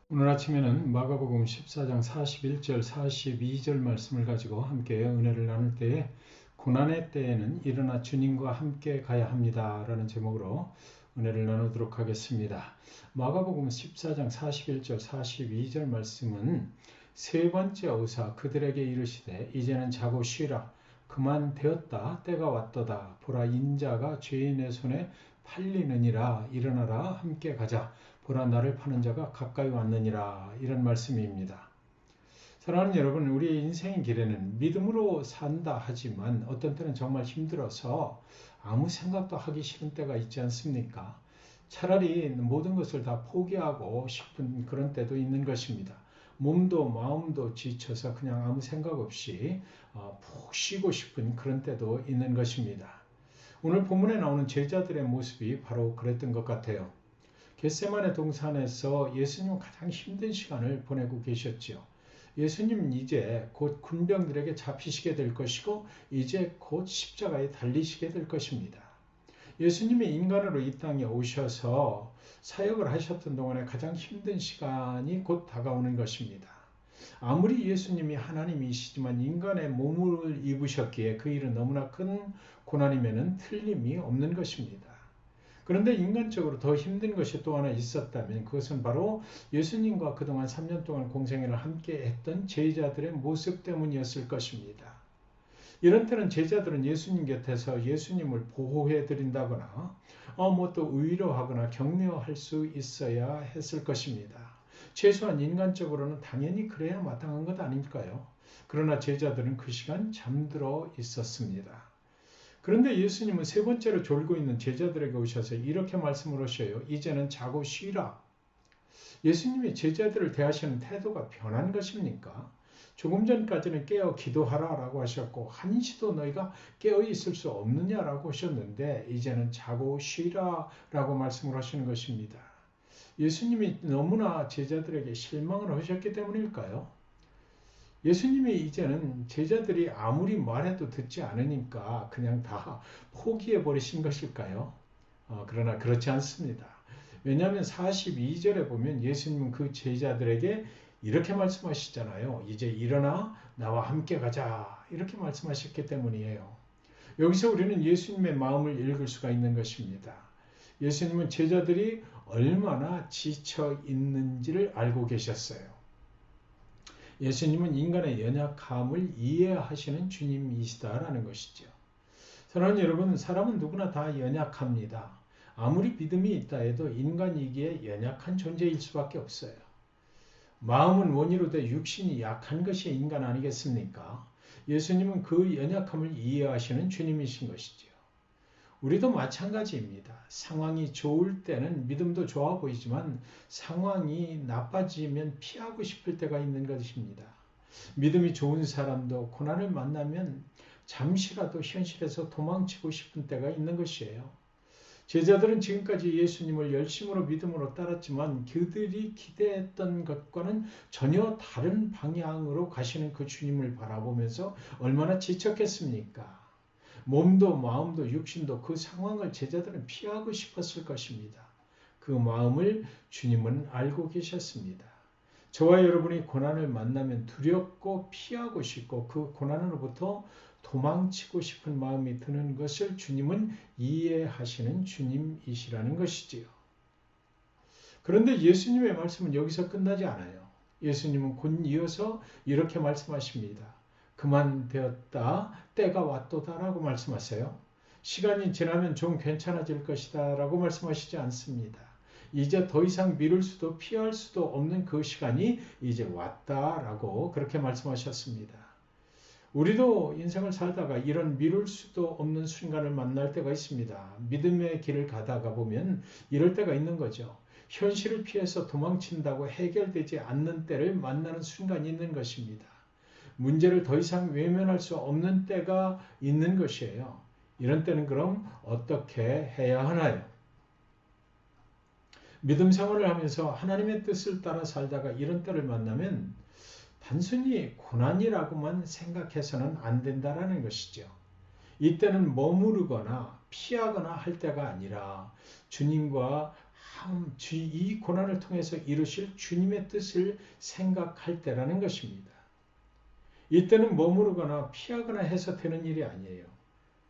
오늘 아침에는 마가복음 14장 41절 42절 말씀을 가지고 함께 은혜를 나눌 때에 고난의 때에는 일어나 주님과 함께 가야 합니다 라는 제목으로 은혜를 나누도록 하겠습니다. 마가복음 14장 41절 42절 말씀은 세 번째 오사 그들에게 이르시되 이제는 자고 쉬라 그만 되었다 때가 왔도다 보라 인자가 죄인의 손에 팔리느니라 일어나라 함께 가자 보라 나를 파는 자가 가까이 왔느니라 이런 말씀입니다. 사랑하는 여러분, 우리의 인생의 길에는 믿음으로 산다 하지만 어떤 때는 정말 힘들어서 아무 생각도 하기 싫은 때가 있지 않습니까? 차라리 모든 것을 다 포기하고 싶은 그런 때도 있는 것입니다. 몸도 마음도 지쳐서 그냥 아무 생각 없이 푹 쉬고 싶은 그런 때도 있는 것입니다. 오늘 본문에 나오는 제자들의 모습이 바로 그랬던 것 같아요. 겟세마네 동산에서 예수님은 가장 힘든 시간을 보내고 계셨지요. 예수님은 이제 곧 군병들에게 잡히시게 될 것이고 이제 곧 십자가에 달리시게 될 것입니다. 예수님이 인간으로 이 땅에 오셔서 사역을 하셨던 동안에 가장 힘든 시간이 곧 다가오는 것입니다. 아무리 예수님이 하나님이시지만 인간의 몸을 입으셨기에 그 일은 너무나 큰 고난임에는 틀림이 없는 것입니다. 그런데 인간적으로 더 힘든 것이 또 하나 있었다면 그것은 바로 예수님과 그동안 3년 동안 공생애를 함께 했던 제자들의 모습 때문이었을 것입니다. 이런 때는 제자들은 예수님 곁에서 예수님을 보호해 드린다거나 또 위로하거나 격려할 수 있어야 했을 것입니다. 최소한 인간적으로는 당연히 그래야 마땅한 것 아닐까요? 그러나 제자들은 그 시간 잠들어 있었습니다. 그런데 예수님은 세 번째로 졸고 있는 제자들에게 오셔서 이렇게 말씀을 하셔요. 이제는 자고 쉬라. 예수님이 제자들을 대하시는 태도가 변한 것입니까? 조금 전까지는 깨어 기도하라 라고 하셨고 한시도 너희가 깨어 있을 수 없느냐라고 하셨는데 이제는 자고 쉬라 라고 말씀을 하시는 것입니다. 예수님이 너무나 제자들에게 실망을 하셨기 때문일까요? 예수님이 이제는 제자들이 아무리 말해도 듣지 않으니까 그냥 다 포기해 버리신 것일까요? 그러나 그렇지 않습니다. 왜냐하면 42절에 보면 예수님은 그 제자들에게 이렇게 말씀하시잖아요. 이제 일어나 나와 함께 가자 이렇게 말씀하셨기 때문이에요. 여기서 우리는 예수님의 마음을 읽을 수가 있는 것입니다. 예수님은 제자들이 얼마나 지쳐 있는지를 알고 계셨어요. 예수님은 인간의 연약함을 이해하시는 주님이시다라는 것이죠. 사랑하는 여러분, 사람은 누구나 다 연약합니다. 아무리 믿음이 있다 해도 인간이기에 연약한 존재일 수밖에 없어요. 마음은 원이로 돼 육신이 약한 것이 인간 아니겠습니까? 예수님은 그 연약함을 이해하시는 주님이신 것이죠. 우리도 마찬가지입니다. 상황이 좋을 때는 믿음도 좋아 보이지만 상황이 나빠지면 피하고 싶을 때가 있는 것입니다. 믿음이 좋은 사람도 고난을 만나면 잠시라도 현실에서 도망치고 싶은 때가 있는 것이에요. 제자들은 지금까지 예수님을 열심으로 믿음으로 따랐지만 그들이 기대했던 것과는 전혀 다른 방향으로 가시는 그 주님을 바라보면서 얼마나 지쳤겠습니까? 몸도 마음도 육신도 그 상황을 제자들은 피하고 싶었을 것입니다. 그 마음을 주님은 알고 계셨습니다. 저와 여러분이 고난을 만나면 두렵고 피하고 싶고 그 고난으로부터 도망치고 싶은 마음이 드는 것을 주님은 이해하시는 주님이시라는 것이지요. 그런데 예수님의 말씀은 여기서 끝나지 않아요. 예수님은 곧 이어서 이렇게 말씀하십니다. 그만 되었다 때가 왔도다 라고 말씀하세요. 시간이 지나면 좀 괜찮아질 것이다 라고 말씀하시지 않습니다. 이제 더 이상 미룰 수도 피할 수도 없는 그 시간이 이제 왔다라고 그렇게 말씀하셨습니다. 우리도 인생을 살다가 이런 미룰 수도 없는 순간을 만날 때가 있습니다. 믿음의 길을 가다가 보면 이럴 때가 있는 거죠. 현실을 피해서 도망친다고 해결되지 않는 때를 만나는 순간이 있는 것입니다. 문제를 더 이상 외면할 수 없는 때가 있는 것이에요. 이런 때는 그럼 어떻게 해야 하나요? 믿음 생활을 하면서 하나님의 뜻을 따라 살다가 이런 때를 만나면 단순히 고난이라고만 생각해서는 안 된다는 것이죠. 이때는 머무르거나 피하거나 할 때가 아니라 주님과 이 고난을 통해서 이루실 주님의 뜻을 생각할 때라는 것입니다. 이때는 머무르거나 피하거나 해서 되는 일이 아니에요.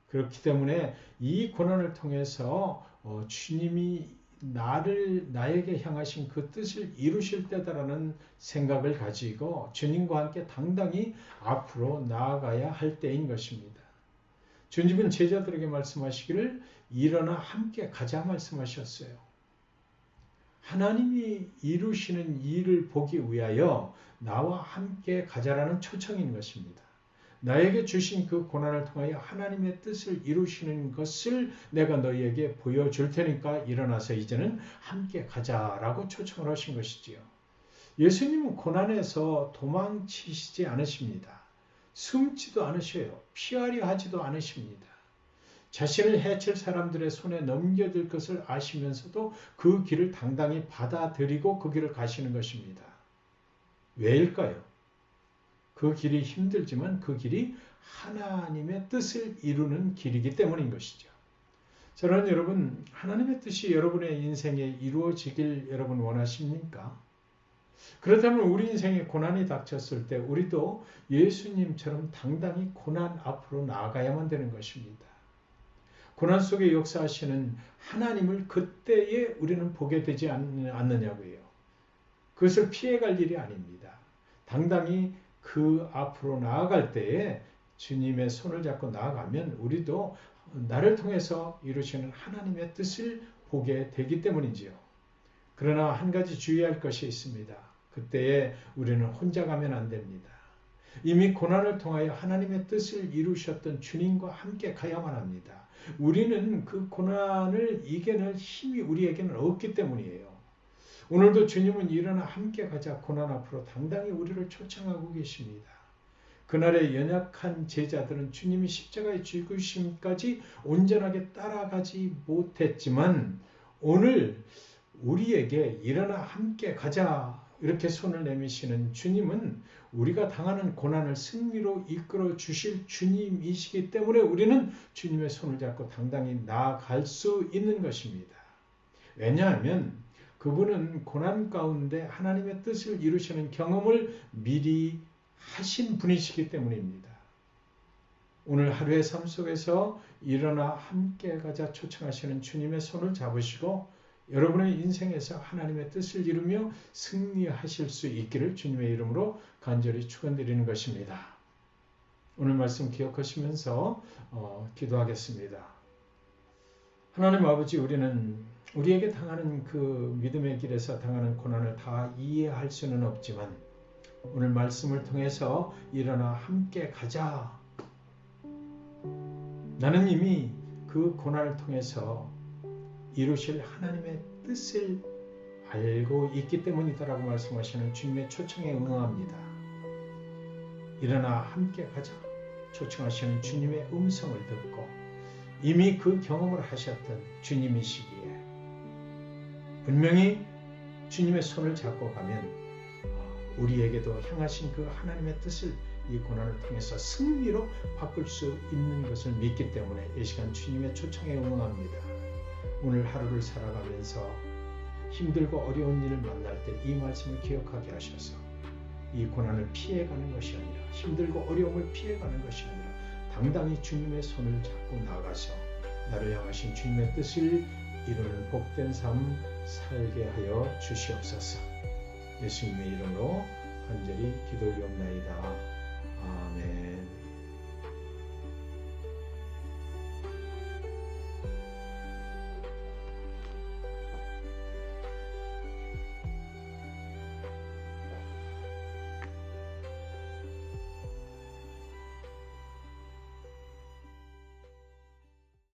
그렇기 때문에 이 고난을 통해서 주님이 나에게 향하신 그 뜻을 이루실 때다라는 생각을 가지고 주님과 함께 당당히 앞으로 나아가야 할 때인 것입니다. 주님은 제자들에게 말씀하시기를 일어나 함께 가자 말씀하셨어요. 하나님이 이루시는 일을 보기 위하여 나와 함께 가자라는 초청인 것입니다. 나에게 주신 그 고난을 통하여 하나님의 뜻을 이루시는 것을 내가 너희에게 보여줄 테니까 일어나서 이제는 함께 가자라고 초청을 하신 것이지요. 예수님은 고난에서 도망치시지 않으십니다. 숨지도 않으셔요. 피하려 하지도 않으십니다. 자신을 해칠 사람들의 손에 넘겨질 것을 아시면서도 그 길을 당당히 받아들이고 그 길을 가시는 것입니다. 왜일까요? 그 길이 힘들지만 그 길이 하나님의 뜻을 이루는 길이기 때문인 것이죠. 저는 여러분, 하나님의 뜻이 여러분의 인생에 이루어지길 여러분 원하십니까? 그렇다면 우리 인생에 고난이 닥쳤을 때 우리도 예수님처럼 당당히 고난 앞으로 나아가야만 되는 것입니다. 고난 속에 역사하시는 하나님을 그때에 우리는 보게 되지 않느냐고요. 그것을 피해갈 일이 아닙니다. 당당히 그 앞으로 나아갈 때에 주님의 손을 잡고 나아가면 우리도 나를 통해서 이루시는 하나님의 뜻을 보게 되기 때문이지요. 그러나 한 가지 주의할 것이 있습니다. 그때에 우리는 혼자 가면 안 됩니다. 이미 고난을 통하여 하나님의 뜻을 이루셨던 주님과 함께 가야만 합니다. 우리는 그 고난을 이겨낼 힘이 우리에게는 없기 때문이에요. 오늘도 주님은 일어나 함께 가자 고난 앞으로 당당히 우리를 초청하고 계십니다. 그날의 연약한 제자들은 주님이 십자가의 죽으심까지 온전하게 따라가지 못했지만 오늘 우리에게 일어나 함께 가자 이렇게 손을 내미시는 주님은 우리가 당하는 고난을 승리로 이끌어 주실 주님이시기 때문에 우리는 주님의 손을 잡고 당당히 나아갈 수 있는 것입니다. 왜냐하면 그분은 고난 가운데 하나님의 뜻을 이루시는 경험을 미리 하신 분이시기 때문입니다. 오늘 하루의 삶 속에서 일어나 함께 가자 초청하시는 주님의 손을 잡으시고 여러분의 인생에서 하나님의 뜻을 이루며 승리하실 수 있기를 주님의 이름으로 간절히 축원드리는 것입니다. 오늘 말씀 기억하시면서 기도하겠습니다. 하나님 아버지, 우리는 우리에게 당하는 그 믿음의 길에서 당하는 고난을 다 이해할 수는 없지만 오늘 말씀을 통해서 일어나 함께 가자. 나는 이미 그 고난을 통해서 이루실 하나님의 뜻을 알고 있기 때문이다라고 말씀하시는 주님의 초청에 응합니다. 일어나 함께 가자 초청하시는 주님의 음성을 듣고 이미 그 경험을 하셨던 주님이시기에 분명히 주님의 손을 잡고 가면 우리에게도 향하신 그 하나님의 뜻을 이 고난을 통해서 승리로 바꿀 수 있는 것을 믿기 때문에 이 시간 주님의 초청에 응합니다. 오늘 하루를 살아가면서 힘들고 어려운 일을 만날 때 이 말씀을 기억하게 하셔서 이 고난을 피해가는 것이 아니라 힘들고 어려움을 피해가는 것이 아니라 당당히 주님의 손을 잡고 나가서 나를 향하신 주님의 뜻을 이루는 복된 삶 살게 하여 주시옵소서. 예수님의 이름으로 간절히 기도하옵나이다. 아멘.